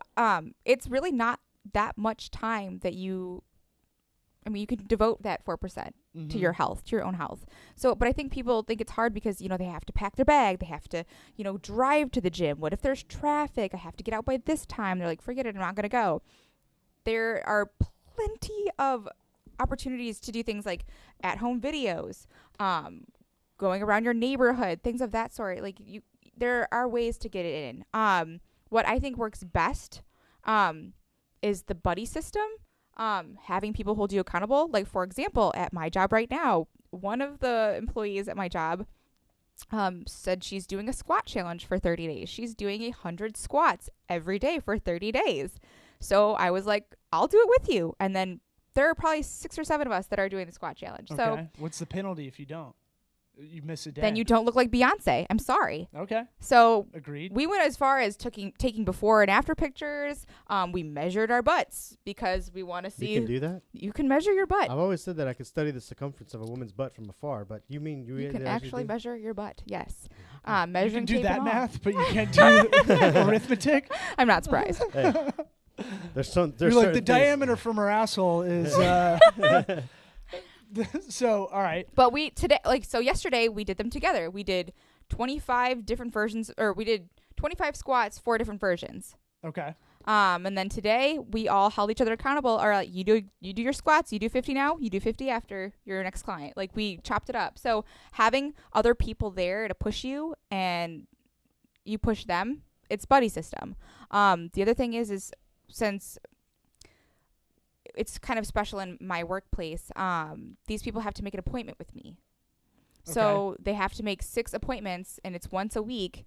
it's really not that much time that you can devote that 4% to your health, to your own health. So, but I think people think it's hard because, they have to pack their bag. They have to, drive to the gym. What if there's traffic? I have to get out by this time. They're like, forget it, I'm not going to go. There are plenty of opportunities to do things like at-home videos, going around your neighborhood, things of that sort. Like there are ways to get it in. What I think works best is the buddy system, having people hold you accountable. Like, for example, at my job right now, one of the employees at my job said she's doing a squat challenge for 30 days. She's doing 100 squats every day for 30 days. So I was like, I'll do it with you. And then there are probably 6 or 7 of us that are doing the squat challenge. Okay. So what's the penalty if you don't? You miss a day. Then you don't look like Beyonce. I'm sorry. Okay. So agreed. We went as far as taking before and after pictures. We measured our butts because we want to see. You can do that? You can measure your butt. I've always said that I could study the circumference of a woman's butt from afar, but you mean you can actually measure your butt? Yes. You Measuring can do tape that and all. math, but you can't do arithmetic. I'm not surprised. Hey, there's You're like the diameter from her asshole is. So, all right. But yesterday we did them together. We did 25 different versions, or we did 25 squats, 4 different versions. Okay. And then today we all held each other accountable. Or like, you do your squats, you do 50 now, you do 50 after your next client. Like, we chopped it up. So having other people there to push you and you push them, it's buddy system. The other thing is since it's kind of special in my workplace, these people have to make an appointment with me. Okay. So they have to make 6 appointments, and it's once a week.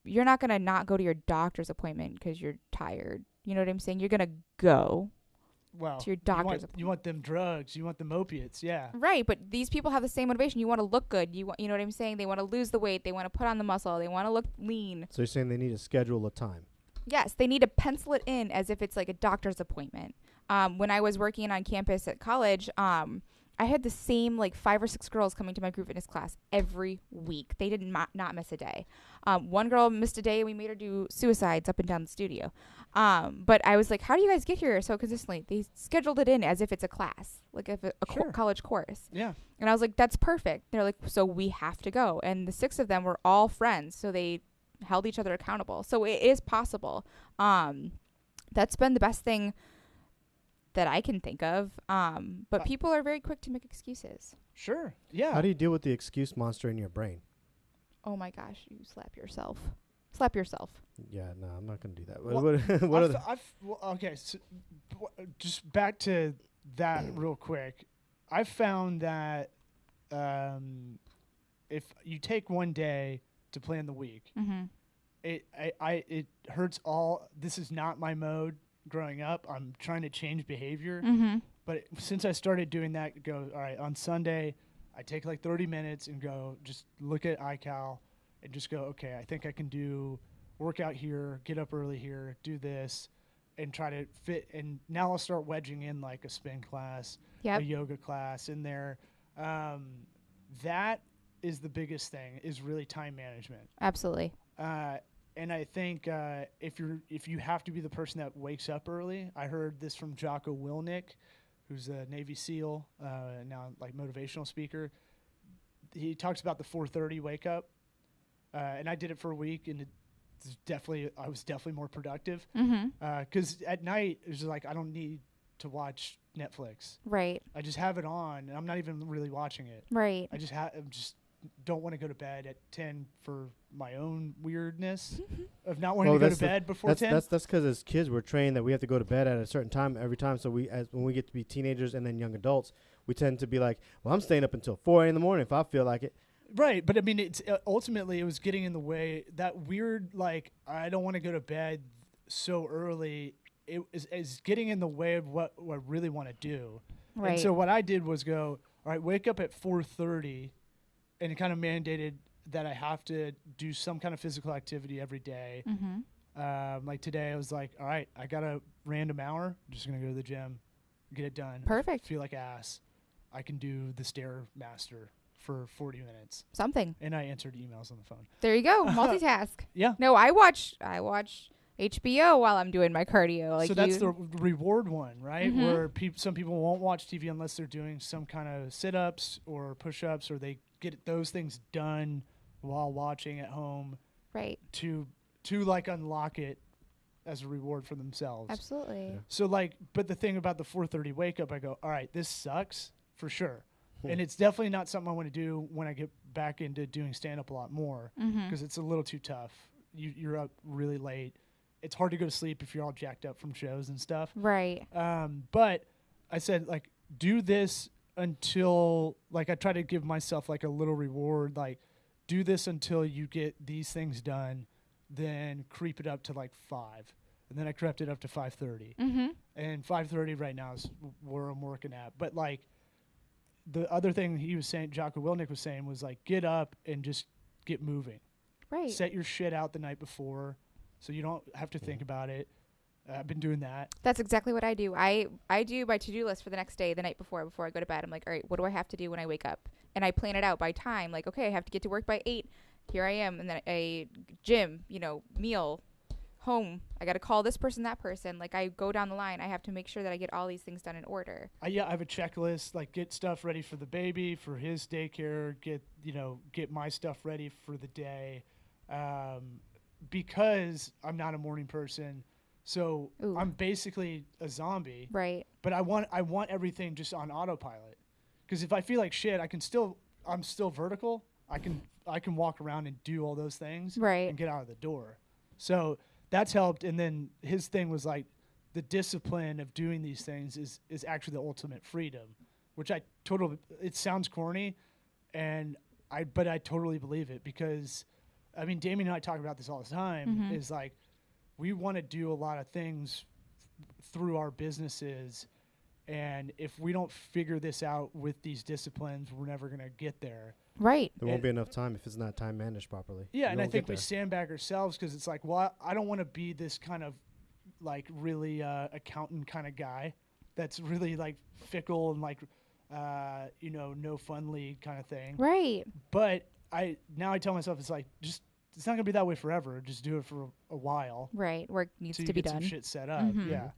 You're not going to not go to your doctor's appointment because you're tired. You know what I'm saying? You're going to go. well, to your doctor's you want them drugs, you want them opiates, yeah. Right, but these people have the same motivation. You want to look good. You know what I'm saying? They want to lose the weight. They want to put on the muscle. They want to look lean. So you're saying they need to schedule a time. Yes, they need to pencil it in as if it's like a doctor's appointment. When I was working on campus at college, I had the same like 5 or 6 girls coming to my group fitness class every week. They did not miss a day. One girl missed a day and we made her do suicides up and down the studio. But I was like, how do you guys get here so consistently? They scheduled it in as if it's a class, like if a Sure. college course. Yeah. And I was like, that's perfect. They're like, so we have to go. And the 6 of them were all friends. So they held each other accountable. So it is possible. That's been the best thing that I can think of. But people are very quick to make excuses. Sure. Yeah. How do you deal with the excuse monster in your brain? Oh my gosh, you slap yourself. Slap yourself. Yeah, no, I'm not gonna do that. Well, What are the okay, so, just back to that real quick. I found that if you take one day to plan the week, Mm-hmm. it hurts all. This is not my mode growing up. I'm trying to change behavior, Mm-hmm. but since I started doing that, go all right on Sunday. I take like 30 minutes and go just look at iCal and just go, okay, I think I can do workout here, get up early here, do this, and try to fit. And now I'll start wedging in like a spin class, Yep. a yoga class in there. That is the biggest thing, is really time management. Absolutely. And I think if you have to be the person that wakes up early, I heard this from Jocko Willink, who's a Navy SEAL, now like motivational speaker. He talks about the 4:30 wake up, and I did it for a week, and I was definitely more productive. Mm-hmm. Because at night it was just like I don't need to watch Netflix. Right. I just have it on, and I'm not even really watching it. Right. I just don't want to go to bed at 10 for my own weirdness of not wanting to go to bed before 10. That's because as kids we're trained that we have to go to bed at a certain time every time. So when we get to be teenagers and then young adults, we tend to be like, well, I'm staying up until 4 a.m. in the morning if I feel like it. Right, but I mean, it's ultimately it was getting in the way. That weird, like, I don't want to go to bed so early. It is getting in the way of what I really want to do. Right. And so what I did was go, all right, wake up at 4:30, and it kind of mandated that I have to do some kind of physical activity every day. Mm-hmm. Like today, I was like, all right, I got a random hour. I'm just gonna go to the gym, get it done. Perfect. Feel like ass. I can do the Stairmaster for 40 minutes. Something. And I answered emails on the phone. There you go. Multitask. Yeah. No, I watch HBO while I'm doing my cardio. Like so that's the reward one, right? Mhm. Where some people won't watch TV unless they're doing some kind of sit-ups or push-ups, or they get those things done while watching at home right. to like unlock it as a reward for themselves. Absolutely. Yeah. So like, but the thing about the 4:30 wake up, I go, all right, this sucks for sure. And it's definitely not something I want to do when I get back into doing stand-up a lot more, Mm-hmm. because it's a little too tough. You're up really late. It's hard to go to sleep if you're all jacked up from shows and stuff. Right. But I said, like, do this until, like, I try to give myself, like, a little reward. Like, do this until you get these things done, then creep it up to, like, 5. And then I crept it up to 5:30. Mm-hmm. And 5:30 right now is where I'm working at. But, like, the other thing he was saying, Jocko Willink was saying, was, like, get up and just get moving. Right. Set your shit out the night before so you don't have to think about it. I've been doing that. That's exactly what I do. I do my to-do list for the next day, the night before I go to bed. I'm like, all right, what do I have to do when I wake up? And I plan it out by time. Like, okay, I have to get to work by 8. Here I am. And then a gym, meal, home. I got to call this person, that person. Like, I go down the line. I have to make sure that I get all these things done in order. I have a checklist, like get stuff ready for the baby, for his daycare, get my stuff ready for the day. Because I'm not a morning person. So Ooh. I'm basically a zombie. Right. But I want everything just on autopilot. Because if I feel like shit, I'm still vertical. I can walk around and do all those things Right. and get out of the door. So that's helped. And then his thing was like the discipline of doing these things is actually the ultimate freedom, which it sounds corny, but I totally believe it, because I mean, Damian and I talk about this all the time. Mm-hmm. Is like, we want to do a lot of things through our businesses And if we don't figure this out with these disciplines, we're never going to get there. Right. There won't be enough time if it's not time managed properly. Yeah, You and I won't think get we there. sandbag ourselves because it's like, well, I don't want to be this kind of like really accountant kind of guy that's really like fickle and like, no fun league kind of thing. Right. But I tell myself it's like just it's not gonna be that way forever. Just do it for a while. Right. Work needs till to you be get done. some shit set up. Mhm. Yeah.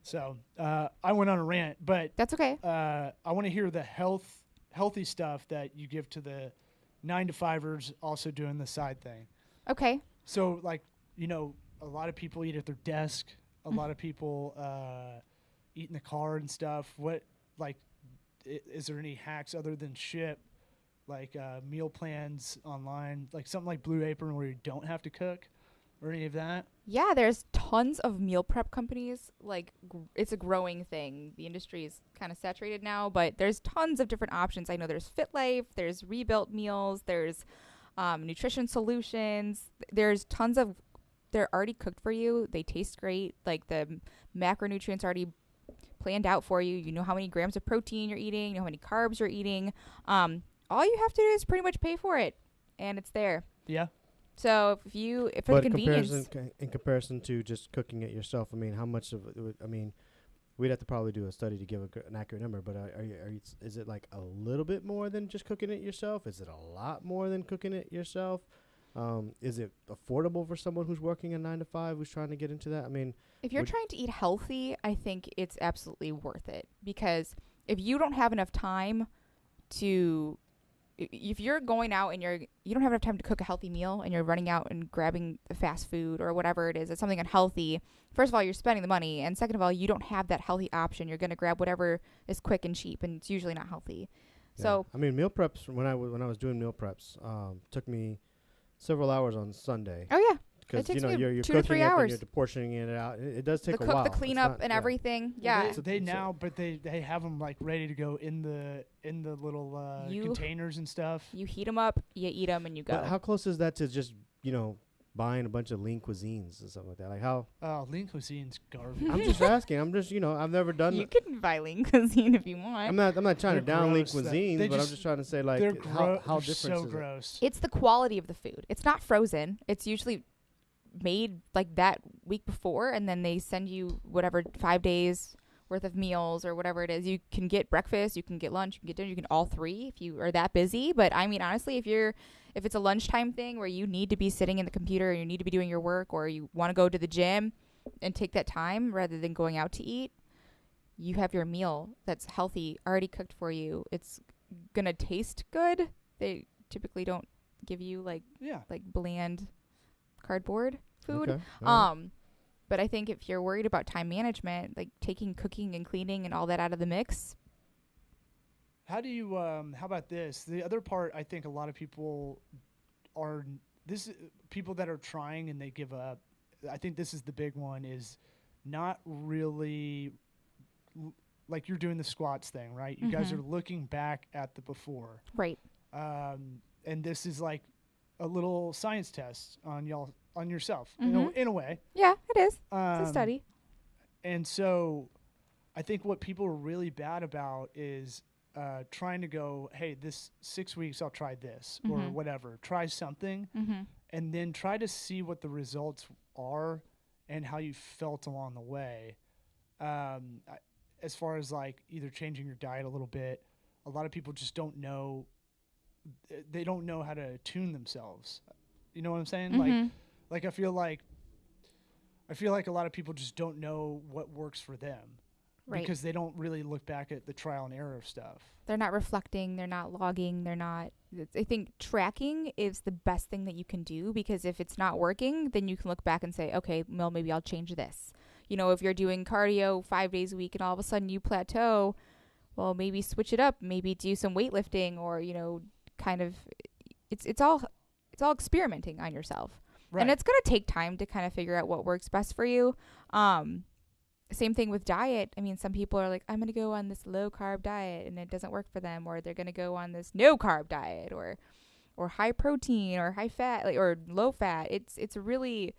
So I went on a rant, but That's okay. I want to hear the healthy stuff that you give to the 9-to-5ers also doing the side thing. Okay. So like a lot of people eat at their desk. A lot of people eat in the car and stuff. What like is there any hacks other than Ship? Like meal plans online, like something like Blue Apron where you don't have to cook or any of that? Yeah, there's tons of meal prep companies. Like, it's a growing thing. The industry is kind of saturated now, but there's tons of different options. I know there's Fit Life, there's Rebuilt Meals, there's Nutrition Solutions. There's tons of, they're already cooked for you. They taste great. Like, the macronutrients are already planned out for you. You know how many grams of protein you're eating, you know how many carbs you're eating. All you have to do is pretty much pay for it, and it's there. Yeah. So for the convenience, in comparison to just cooking it yourself, I mean, how much of it would, I mean, we'd have to probably do a study to give an accurate number. But is it like a little bit more than just cooking it yourself? Is it a lot more than cooking it yourself? Is it affordable for someone who's working a 9-to-5 who's trying to get into that? I mean, if you're trying to eat healthy, I think it's absolutely worth it, because if you don't have enough time to, if you're going out and you don't have enough time to cook a healthy meal and you're running out and grabbing the fast food or whatever it is, it's something unhealthy. First of all, you're spending the money, and second of all, you don't have that healthy option. You're going to grab whatever is quick and cheap, and it's usually not healthy. yeah. So I mean, meal preps when I was doing meal preps took me several hours on Sunday. oh yeah, Because takes me you're 2 to cooking 3 it, then hours. you're portioning it out. It does take the a cook, while. the It's cleanup, not- and yeah. everything. Yeah, But they have them like ready to go in the little You- containers and stuff. you heat them up, you eat them, and you go. But how close is that to just buying a bunch of lean cuisines and stuff like that? Like how? Oh, lean cuisine's garbage. I'm just asking. I'm just I've never done. You can buy lean cuisine if you want. I'm not trying to They're down lean gross, that- cuisines, they but I'm just- just trying to say they're like how they're different so is it? gross. It's the quality of the food. It's not frozen. It's usually made like that week before, and then they send you whatever 5 days worth of meals or whatever it is. You can get breakfast, you can get lunch, you can get dinner, you can all three if you are that busy. But I mean, honestly, if it's a lunchtime thing where you need to be sitting in the computer, or you need to be doing your work, or you want to go to the gym and take that time rather than going out to eat, you have your meal that's healthy, already cooked for you. It's gonna taste good. They typically don't give you like bland cardboard food. Okay. All right. But I think if you're worried about time management, like taking cooking and cleaning and all that out of the mix. How do you how about this? The other part, I think a lot of people are people that are trying and they give up. I think this is the big one, is not really like you're doing the squats thing, right? You guys are looking back at the before. Right. And this is like a little science test on yourself, in a way. Yeah, it is. It's a study. And so I think what people are really bad about is trying to go, hey, this 6 weeks I'll try this or whatever. Try something and then try to see what the results are and how you felt along the way. As far as like either changing your diet a little bit, a lot of people just don't know. They don't know how to tune themselves. You know what I'm saying? Like I feel like a lot of people just don't know what works for them. Right. Because they don't really look back at the trial and error stuff. They're not reflecting. They're not logging. They're not. I think tracking is the best thing that you can do, because if it's not working, then you can look back and say, okay, well, maybe I'll change this. If you're doing cardio 5 days a week and all of a sudden you plateau, well, maybe switch it up. Maybe do some weightlifting, or, kind of, it's all experimenting on yourself. Right. And it's going to take time to kind of figure out what works best for you. Same thing with diet. I mean, some people are like, I'm going to go on this low carb diet, and it doesn't work for them, or they're going to go on this no carb diet, or high protein, or high fat, or low fat. It's really,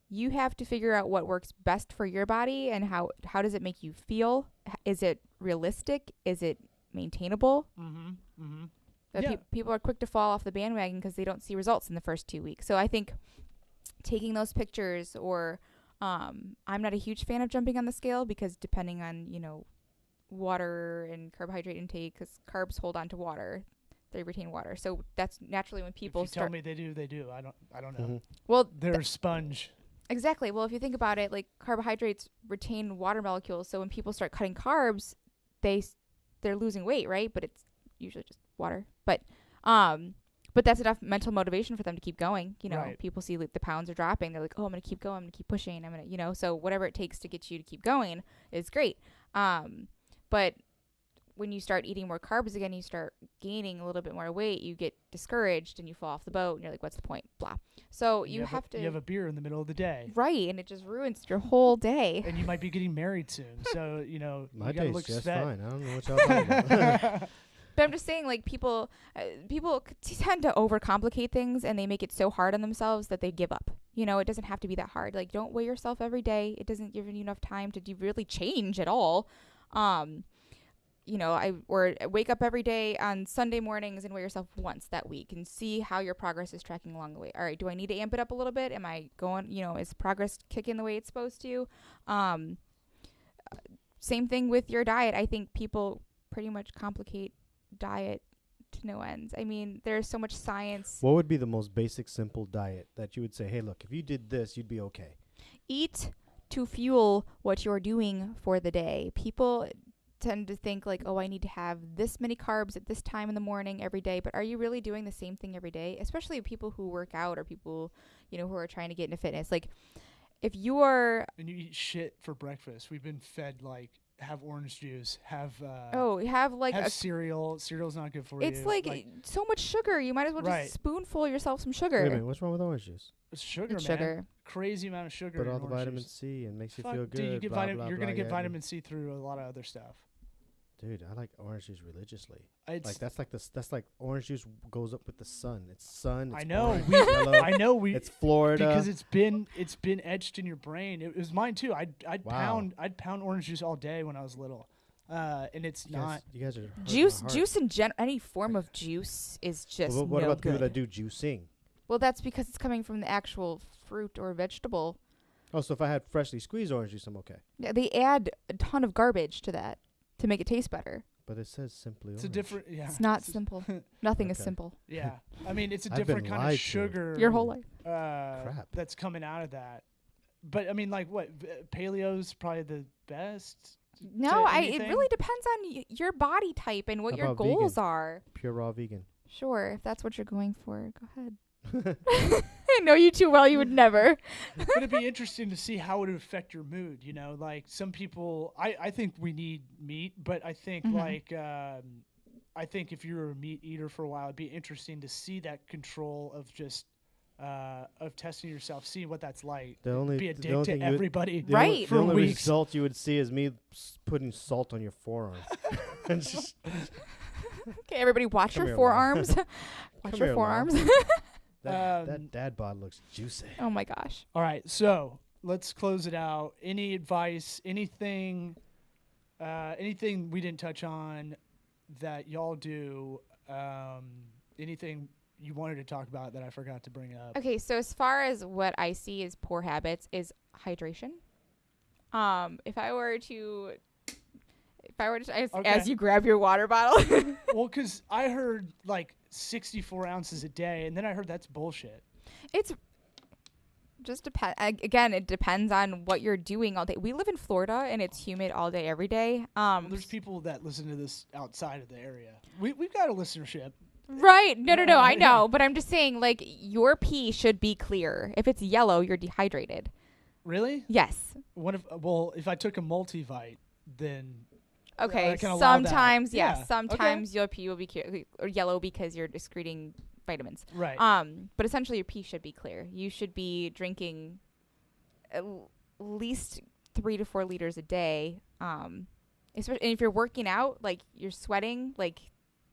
you have to figure out what works best for your body and how does it make you feel? Is it realistic? Is it maintainable? But people are quick to fall off the bandwagon because they don't see results in the first 2 weeks. So I think taking those pictures, or I'm not a huge fan of jumping on the scale because depending on, water and carbohydrate intake, because carbs hold on to water. They retain water. So that's naturally when people if you tell me they do. I don't know. Well, they're a sponge. Exactly. Well, if you think about it, like carbohydrates retain water molecules. So when people start cutting carbs, they're losing weight, right? But it's usually just water. But that's enough mental motivation for them to keep going. Right. People see like the pounds are dropping. They're like, oh, I'm going to keep going. I'm going to keep pushing. I'm going to, so whatever it takes to get you to keep going is great. But when you start eating more carbs again, you start gaining a little bit more weight, you get discouraged and you fall off the boat and you're like, what's the point? Blah. So you have a beer in the middle of the day. Right. And it just ruins your whole day. And you might be getting married soon. So, my you day's look just svet. fine. I don't know what y'all talking about. But I'm just saying, like, people tend to overcomplicate things and they make it so hard on themselves that they give up. It doesn't have to be that hard. Like, don't weigh yourself every day. It doesn't give you enough time to really change at all. Or wake up every day on Sunday mornings and weigh yourself once that week and see how your progress is tracking along the way. All right, do I need to amp it up a little bit? Am I going, is progress kicking the way it's supposed to? Same thing with your diet. I think people pretty much complicate diet to no ends. I mean, there's so much science. What would be the most basic, simple diet that you would say, hey, look, if you did this, you'd be okay? Eat to fuel what you're doing for the day. People tend to think like, oh, I need to have this many carbs at this time in the morning every day. But are you really doing the same thing every day? Especially people who work out or people, who are trying to get into fitness. Like, if you are... And you eat shit for breakfast. We've been fed, like, have orange juice, have cereal. Cereal's not good for you. It's like so much sugar. You might as well just spoonful yourself some sugar. Wait a minute, what's wrong with orange juice? It's sugar, it's man. Sugar. Crazy amount of sugar. But in all the vitamin juice. C and makes you Fuck, feel good. Dude, you're going to get yeah, vitamin C through a lot of other stuff. Dude, I like orange juice religiously. That's like orange juice goes up with the sun. It's sun. It's I know. Orange, yellow, I know. It's Florida because it's been etched in your brain. It was mine too. I'd pound orange juice all day when I was little, and it's not. You guys are juice in general. Any form of juice is just well, what no about good. people that do juicing? Well, that's because it's coming from the actual fruit or vegetable. Oh, so if I had freshly squeezed orange juice, I'm okay. Yeah, they add a ton of garbage to that to make it taste better. But it says simply It's orange. a different. Yeah. It's not simple. Nothing is Okay. simple. Yeah. I mean, it's a I've different been kind lied of to. sugar. Your whole life. Crap. That's coming out of that. But I mean, like, what? Paleo's probably the best. No, it anything? really depends on your body type and what How your about goals vegan? are. Pure raw vegan. Sure, if that's what you're going for, go ahead. I know you too well. You would never. But it'd be interesting to see how it would affect your mood. Like some people, I think we need meat, but I think I think if you're a meat eater for a while, it'd be interesting to see that control of just of testing yourself, seeing what that's like. Be a dick to everybody, right? For the only weeks. result you would see is me putting salt on your forearm. And just Okay, everybody, watch Come your here, forearms. Watch Come your here, forearms. that dad bod looks juicy. Oh my gosh. All right, so let's close it out. Any advice? Anything we didn't touch on that y'all do? Anything you wanted to talk about that I forgot to bring up? Okay, so as far as what I see as poor habits is hydration. If I were to as you grab your water bottle. Well, because I heard like 64 ounces a day, and then I heard that's bullshit. It's just again, it depends on what you're doing all day. We live in Florida, and it's humid all day, every day. Well, there's people that listen to this outside of the area. We've got a listenership. Right. No, I know. But I'm just saying, like, your pee should be clear. If it's yellow, you're dehydrated. Really? Yes. If I took a multivite, then... Okay, I can allow sometimes, that. yes. Yeah. Sometimes your pee will be or yellow because you're excreting vitamins. Right. But essentially your pee should be clear. You should be drinking at least 3 to 4 liters a day. Especially, and if you're working out, like you're sweating, like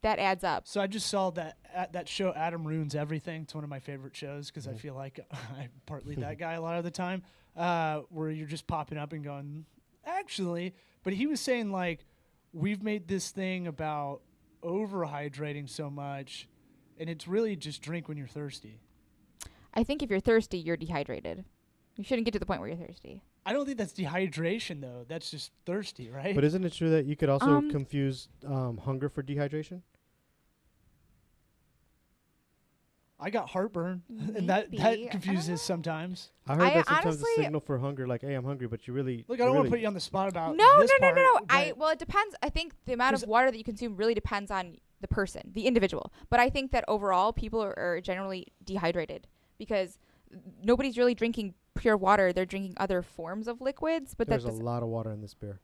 that adds up. So I just saw that show Adam Ruins Everything. It's one of my favorite shows because I feel like I'm partly that guy a lot of the time, where you're just popping up and going, actually. But he was saying, like, we've made this thing about overhydrating so much, and it's really just drink when you're thirsty. I think if you're thirsty, you're dehydrated. You shouldn't get to the point where you're thirsty. I don't think that's dehydration, though. That's just thirsty, right? But isn't it true that you could also confuse hunger for dehydration? I got heartburn, and that confuses sometimes. I heard that sometimes honestly, the signal for hunger, like, hey, I'm hungry, but you really... Look, I don't want to put you on the spot about No. this part, Well, it depends. I think the amount of water that you consume really depends on the person, the individual. But I think that overall, people are generally dehydrated because nobody's really drinking pure water. They're drinking other forms of liquids. But There's a lot of water in this beer.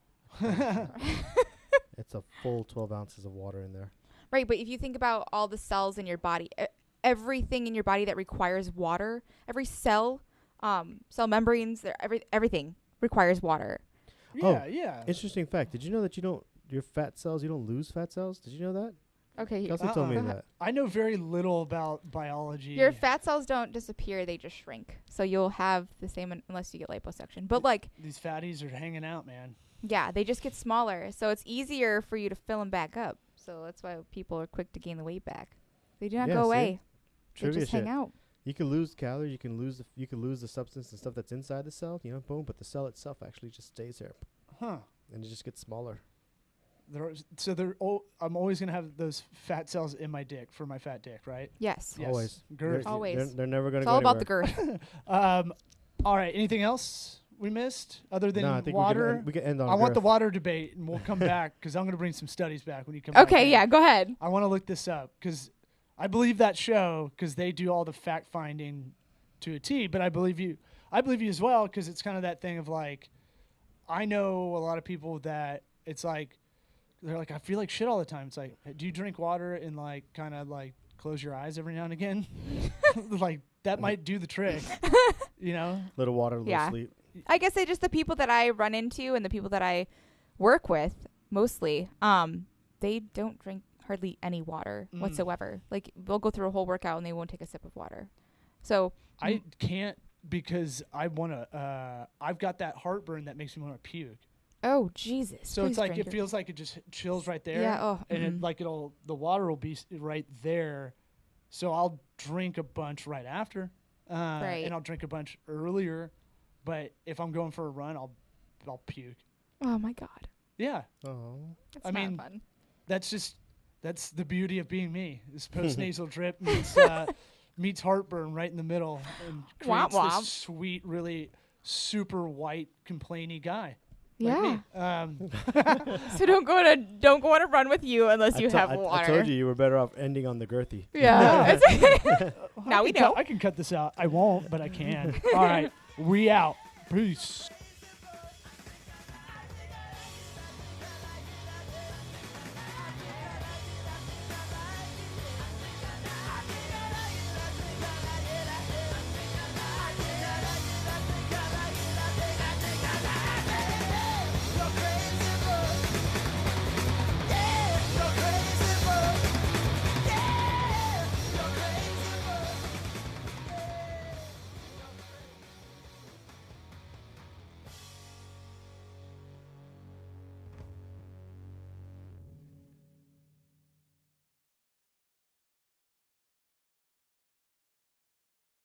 It's a full 12 ounces of water in there. Right, but if you think about all the cells in your body, everything in your body that requires water, every cell, cell membranes, everything requires water. Yeah. Interesting fact. Did you know that your fat cells, you don't lose fat cells? Did you know that? Okay. Kelsey told me that. I know very little about biology. Your fat cells don't disappear; they just shrink. So you'll have the same unless you get liposuction. But like these fatties are hanging out, man. Yeah, they just get smaller, so it's easier for you to fill them back up. So that's why people are quick to gain the weight back. They do not go away. They just hang out. You can lose calories. You can lose the substance and stuff that's inside the cell. Boom. But the cell itself actually just stays there. Huh? And it just gets smaller. I'm always gonna have those fat cells in my dick for my fat dick, right? Yes. Always. Girth. Always. They're never gonna. It's go all anywhere. about the girth. All right. Anything else we missed other than I think water? we can end on. I want the water debate, and we'll come back because I'm gonna bring some studies back when you come back. Okay. Yeah. Go ahead. I want to look this up because I believe that show because they do all the fact finding to a T. But I believe you as well because it's kind of that thing of like, I know a lot of people that it's like. They're like, I feel like shit all the time. It's like, do you drink water and like kind of like close your eyes every now and again? Like that might do the trick, Little water, little sleep. I guess just the people that I run into and the people that I work with mostly, they don't drink hardly any water whatsoever. Like they'll go through a whole workout and they won't take a sip of water. So I can't because I've got that heartburn that makes me want to puke. Oh Jesus! So it's like it feels like it just chills right there. Yeah. Oh. And the water will be right there. So I'll drink a bunch right after, right. And I'll drink a bunch earlier. But if I'm going for a run, I'll puke. Oh my God. Yeah. Oh. That's not fun. That's the beauty of being me. This post-nasal drip meets heartburn right in the middle and creates this sweet, really super white, complainy guy. Yeah. Like so don't go on a run with you unless you have water. I told you were better off ending on the girthy. Yeah. Now we know. I can cut this out. I won't, but I can. All right. We out. Peace.